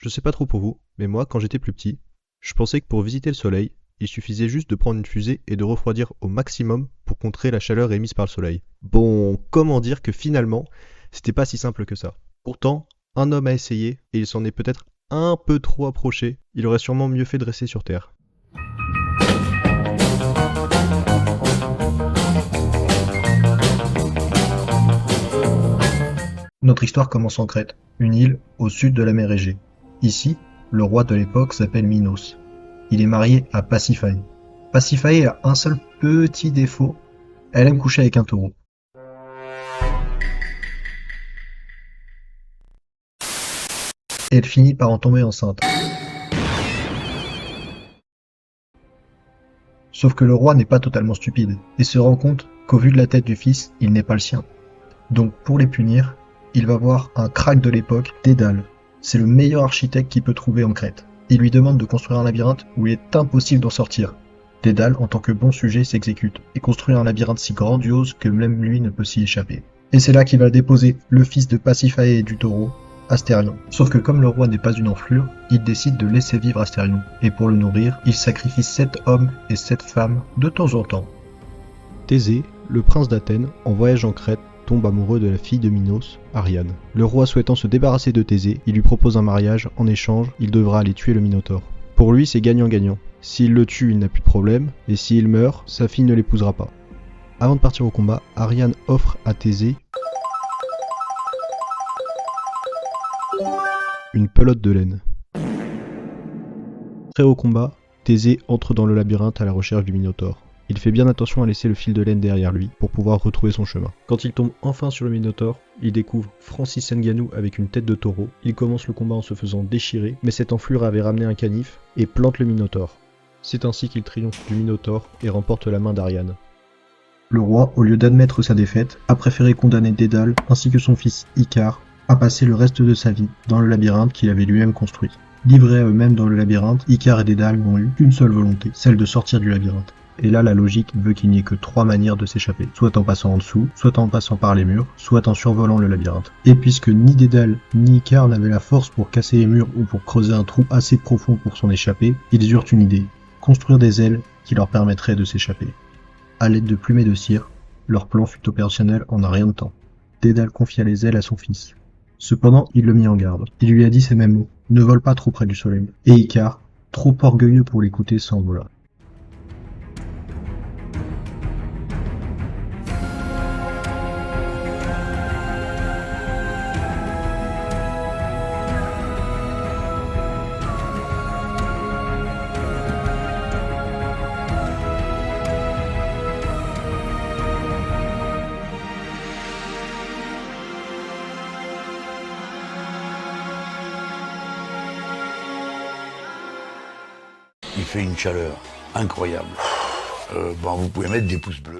Je sais pas trop pour vous, mais moi, quand j'étais plus petit, je pensais que pour visiter le soleil, il suffisait juste de prendre une fusée et de refroidir au maximum pour contrer la chaleur émise par le soleil. Bon, comment dire que finalement, c'était pas si simple que ça. Pourtant, un homme a essayé et il s'en est peut-être un peu trop approché. Il aurait sûrement mieux fait de rester sur Terre. Notre histoire commence en Crète, une île au sud de la mer Égée. Ici, le roi de l'époque s'appelle Minos. Il est marié à Pasiphae. Pasiphae a un seul petit défaut, elle aime coucher avec un taureau. Et elle finit par en tomber enceinte. Sauf que le roi n'est pas totalement stupide, et se rend compte qu'au vu de la tête du fils, il n'est pas le sien. Donc pour les punir, il va voir un crack de l'époque, Dédale. C'est le meilleur architecte qu'il peut trouver en Crète. Il lui demande de construire un labyrinthe où il est impossible d'en sortir. Dédale, en tant que bon sujet, s'exécute et construit un labyrinthe si grandiose que même lui ne peut s'y échapper. Et c'est là qu'il va déposer le fils de Pasiphae et du taureau, Astérion. Sauf que comme le roi n'est pas une enflure, il décide de laisser vivre Astérion. Et pour le nourrir, il sacrifie 7 hommes et 7 femmes de temps en temps. Thésée, le prince d'Athènes, en voyage en Crète, tombe amoureux de la fille de Minos, Ariane. Le roi souhaitant se débarrasser de Thésée, il lui propose un mariage, en échange, il devra aller tuer le Minotaure. Pour lui, c'est gagnant-gagnant. S'il le tue, il n'a plus de problème, et s'il meurt, sa fille ne l'épousera pas. Avant de partir au combat, Ariane offre à Thésée une pelote de laine. Prêt au combat, Thésée entre dans le labyrinthe à la recherche du Minotaure. Il fait bien attention à laisser le fil de laine derrière lui pour pouvoir retrouver son chemin. Quand il tombe enfin sur le Minotaure, il découvre Francis Ngannou avec une tête de taureau. Il commence le combat en se faisant déchirer, mais cette enflure avait ramené un canif et plante le Minotaure. C'est ainsi qu'il triomphe du Minotaure et remporte la main d'Ariane. Le roi, au lieu d'admettre sa défaite, a préféré condamner Dédale ainsi que son fils Icare à passer le reste de sa vie dans le labyrinthe qu'il avait lui-même construit. Livrés à eux-mêmes dans le labyrinthe, Icare et Dédale n'ont eu qu'une seule volonté, celle de sortir du labyrinthe. Et là, la logique veut qu'il n'y ait que 3 manières de s'échapper, soit en passant en dessous, soit en passant par les murs, soit en survolant le labyrinthe. Et puisque ni Dédale ni Icare n'avaient la force pour casser les murs ou pour creuser un trou assez profond pour s'en échapper, ils eurent une idée, construire des ailes qui leur permettraient de s'échapper. À l'aide de plumes et de cire, leur plan fut opérationnel en un rien de temps. Dédale confia les ailes à son fils. Cependant, il le mit en garde. Il lui a dit ces mêmes mots, ne vole pas trop près du soleil. Et Icare, trop orgueilleux pour l'écouter, s'envola. Il fait une chaleur incroyable. Vous pouvez mettre des pouces bleus.